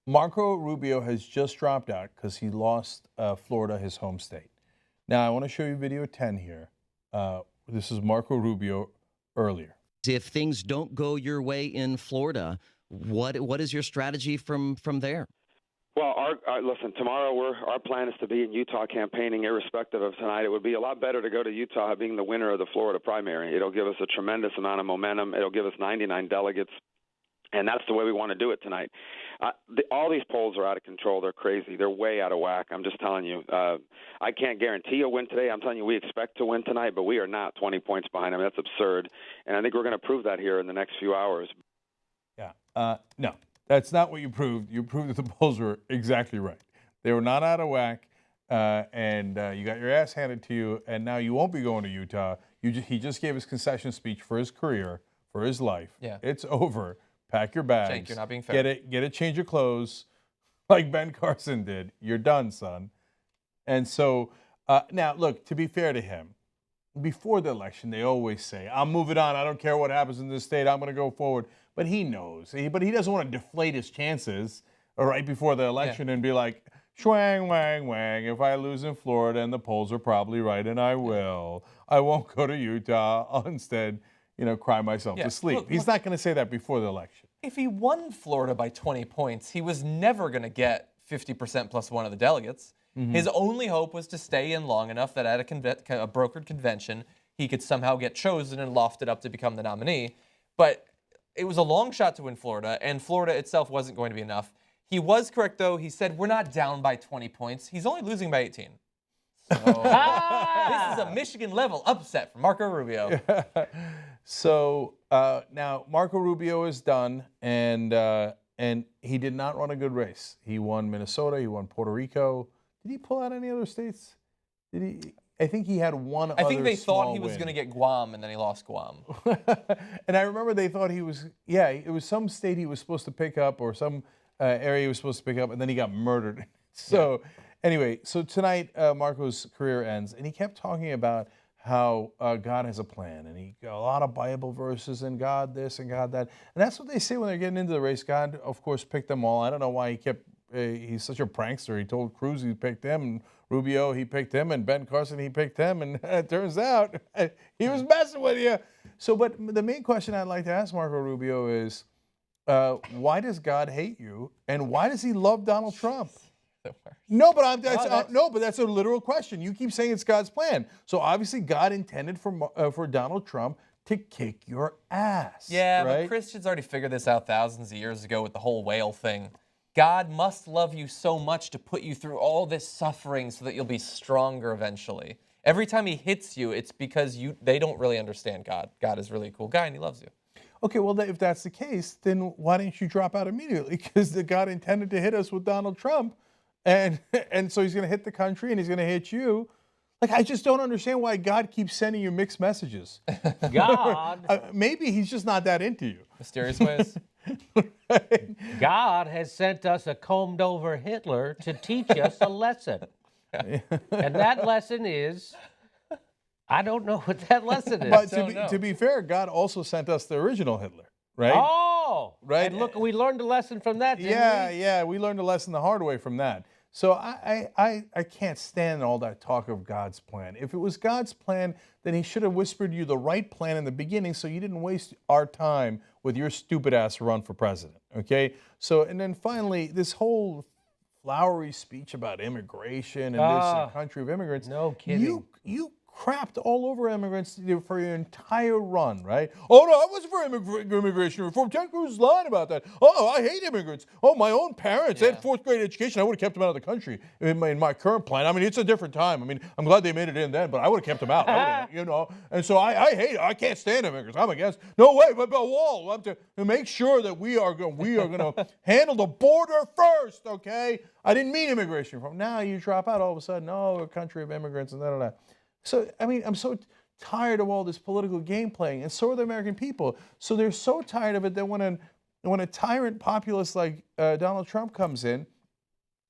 Marco Rubio has just dropped out because he lost Florida, his home state. Now, I want to show you video 10 here. This is Marco Rubio earlier. If things don't go your way in Florida, what is your strategy from there? Well, listen, tomorrow our plan is to be in Utah campaigning irrespective of tonight. It would be a lot better to go to Utah being the winner of the Florida primary. It'll give us a tremendous amount of momentum. It'll give us 99 delegates. And that's the way we want to do it tonight. All these polls are out of control. They're crazy. They're way out of whack. I'm just telling you. I can't guarantee a win today. I'm telling you we expect to win tonight, but we are not 20 points behind them. That's absurd. And I think we're going to prove that here in the next few hours. Yeah. No, that's not what you proved. You proved that the polls were exactly right. They were not out of whack, and you got your ass handed to you, and now you won't be going to Utah. He just gave his concession speech for his career, for his life. Yeah. It's over. Pack your bags. Cenk, you're not being fair. Get a change of clothes, like Ben Carson did. You're done, son. And so now, look. To be fair to him, before the election, they always say, "I'm moving on. I don't care what happens in this state. I'm going to go forward." But he knows. But he doesn't want to deflate his chances right before the election and be like, "Schwang, wang, wang. If I lose in Florida, and the polls are probably right, and I will, I won't go to Utah. I'll instead." Cry myself to sleep. Look, He's not going to say that before the election. If he won Florida by 20 points, he was never going to get 50% plus one of the delegates. Mm-hmm. His only hope was to stay in long enough that at a brokered convention, he could somehow get chosen and lofted up to become the nominee. But it was a long shot to win Florida, and Florida itself wasn't going to be enough. He was correct, though. He said, we're not down by 20 points. He's only losing by 18. So this is a Michigan-level upset for Marco Rubio. So now Marco Rubio is done, and he did not run a good race. He won Minnesota. He won Puerto Rico. Did he pull out any other states? Did he? I think he had one. I think they thought he was going to get Guam, and then he lost Guam. And I remember they thought he was. Yeah, it was some state he was supposed to pick up, or some area he was supposed to pick up, and then he got murdered. So. Yeah. Anyway, so tonight Marco's career ends, and he kept talking about how God has a plan, and he got a lot of Bible verses, and God this and God that, and that's what they say when they're getting into the race. God, of course, picked them all. I don't know why he kept. He's such a prankster. He told Cruz he picked him, and Rubio he picked him, and Ben Carson he picked him, and it turns out he was messing with you. So, but the main question I'd like to ask Marco Rubio is, why does God hate you, and why does he love Donald Trump? No, but that's a literal question. You keep saying it's God's plan. So obviously God intended for Donald Trump to kick your ass. Yeah, right? But Christians already figured this out thousands of years ago with the whole whale thing. God must love you so much to put you through all this suffering so that you'll be stronger eventually. Every time he hits you, it's because they don't really understand God. God is really a cool guy and he loves you. Okay, well, if that's the case, then why didn't you drop out immediately? Because God intended to hit us with Donald Trump. And so he's going to hit the country and he's going to hit you. Like, I just don't understand why God keeps sending you mixed messages. God. Maybe he's just not that into you. Mysterious ways. God has sent us a combed over Hitler to teach us a lesson. And that lesson is, I don't know what that lesson is. But to be fair, God also sent us the original Hitler. Right? Oh, right. And look, we learned a lesson from that, didn't we? Yeah, we learned a lesson the hard way from that. So I can't stand all that talk of God's plan. If it was God's plan, then he should have whispered you the right plan in the beginning so you didn't waste our time with your stupid ass run for president, okay? So, and then finally, this whole flowery speech about immigration and this a country of immigrants. No kidding. You crapped all over immigrants for your entire run, right? Oh, no, I wasn't for immigration reform. Ted Cruz is lying about that. Oh, I hate immigrants. Oh, my own parents, they had fourth grade education. I would have kept them out of the country in my current plan. I mean, it's a different time. I mean, I'm glad they made it in then, but I would have kept them out. And so I hate it. I can't stand immigrants. I'm against. No way, but wall. To make sure that we are going to handle the border first, okay? I didn't mean immigration reform. Now you drop out all of a sudden. Oh, a country of immigrants and that. So, I mean, I'm so tired of all this political game playing, and so are the American people. So they're so tired of it that when a tyrant populist like Donald Trump comes in,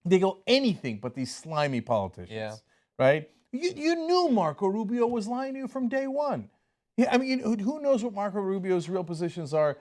they go anything but these slimy politicians, right? You knew Marco Rubio was lying to you from day one. Yeah, I mean, who knows what Marco Rubio's real positions are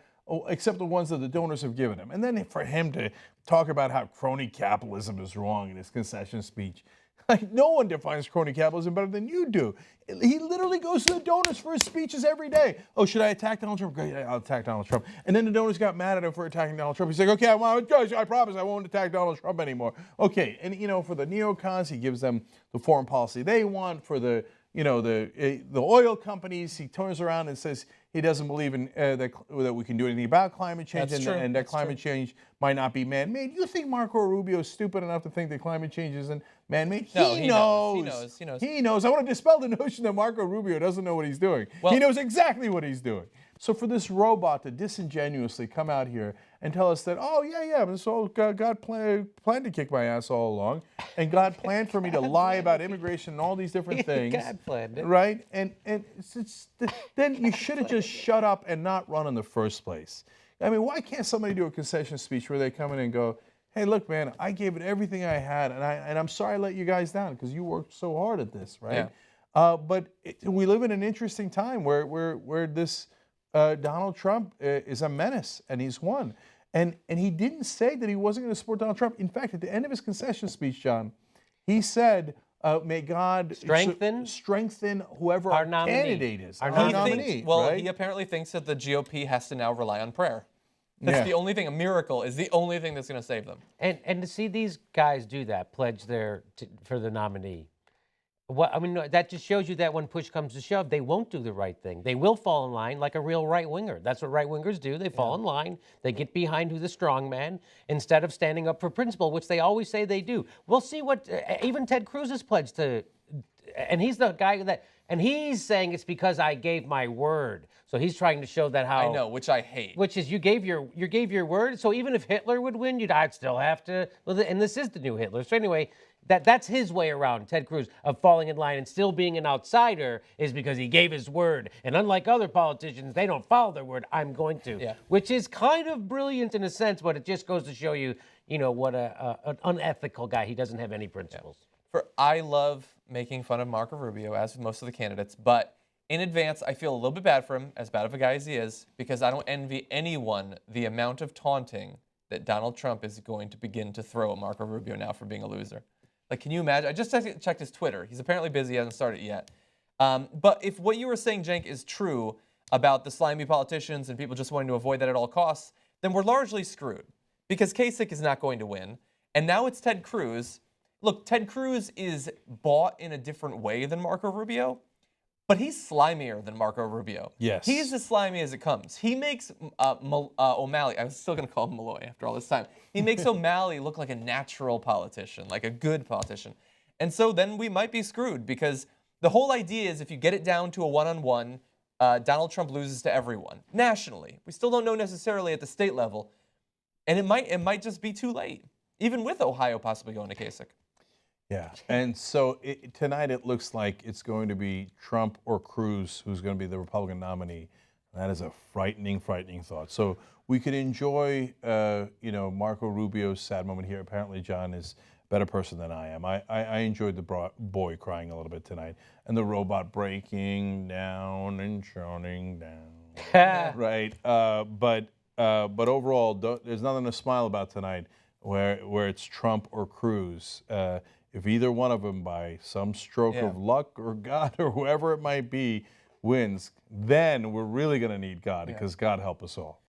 except the ones that the donors have given him. And then for him to talk about how crony capitalism is wrong in his concession speech. Like, no one defines crony capitalism better than you do. He literally goes to the donors for his speeches every day. Oh, should I attack Donald Trump? Great, I'll attack Donald Trump. And then the donors got mad at him for attacking Donald Trump. He's like, okay, well, guys, I promise I won't attack Donald Trump anymore. Okay, and for the neocons, he gives them the foreign policy they want. For the the oil companies, he turns around and says he doesn't believe in that we can do anything about climate change, and that climate change might not be man-made. You think Marco Rubio is stupid enough to think that climate change isn't man-made? No, he knows. He knows. He knows. I want to dispel the notion that Marco Rubio doesn't know what he's doing. Well, he knows exactly what he's doing. So for this robot to disingenuously come out here and tell us that, oh, yeah, so God planned to kick my ass all along, and God planned for me to lie about immigration and all these different things. God planned it. Right? And then you should have just shut up and not run in the first place. I mean, why can't somebody do a concession speech where they come in and go, hey, look, man, I gave it everything I had, and I'm sorry I let you guys down because you worked so hard at this, right? Yeah. But we live in an interesting time where this Donald Trump is a menace, and he's won. And he didn't say that he wasn't going to support Donald Trump. In fact, at the end of his concession speech, John, he said, may God strengthen whoever our candidate is. Our nominee. He apparently thinks that the GOP has to now rely on prayer. That's the only thing. A miracle is the only thing that's going to save them. And to see these guys do that, pledge for the nominee. I mean, that just shows you that when push comes to shove, they won't do the right thing. They will fall in line like a real right-winger. That's what right-wingers do. They fall in line. They get behind who's the strong man instead of standing up for principle, which they always say they do. We'll see what even Ted Cruz has pledged to, and he's the guy that, and he's saying it's because I gave my word. So he's trying to show that how I know, which I hate. Which is you gave your word. So even if Hitler would win, I'd still have to. Well, and this is the new Hitler. So anyway. That's his way around, Ted Cruz, of falling in line and still being an outsider is because he gave his word. And unlike other politicians, they don't follow their word. I'm going to. Yeah. Which is kind of brilliant in a sense, but it just goes to show you, what an unethical guy. He doesn't have any principles. Yeah. I love making fun of Marco Rubio, as with most of the candidates, but in advance, I feel a little bit bad for him, as bad of a guy as he is, because I don't envy anyone the amount of taunting that Donald Trump is going to begin to throw at Marco Rubio now for being a loser. Like, can you imagine? I just checked his Twitter. He's apparently busy. He hasn't started yet. But if what you were saying, Cenk, is true about the slimy politicians and people just wanting to avoid that at all costs, then we're largely screwed because Kasich is not going to win. And now it's Ted Cruz. Look, Ted Cruz is bought in a different way than Marco Rubio, but he's slimier than Marco Rubio. Yes. He's as slimy as it comes. He makes O'Malley, I was still going to call him Malloy after all this time. He makes O'Malley look like a natural politician, like a good politician. And so then we might be screwed because the whole idea is if you get it down to a one-on-one, Donald Trump loses to everyone nationally. We still don't know necessarily at the state level. And it might just be too late, even with Ohio possibly going to Kasich. Yeah, and so tonight it looks like it's going to be Trump or Cruz who's going to be the Republican nominee. That is a frightening, frightening thought. So we could enjoy, Marco Rubio's sad moment here. Apparently, John is a better person than I am. I enjoyed the boy crying a little bit tonight and the robot breaking down and shutting down. Right, but overall, there's nothing to smile about tonight where it's Trump or Cruz. If either one of them, by some stroke of luck or God or whoever it might be, wins, then we're really going to need God because God help us all.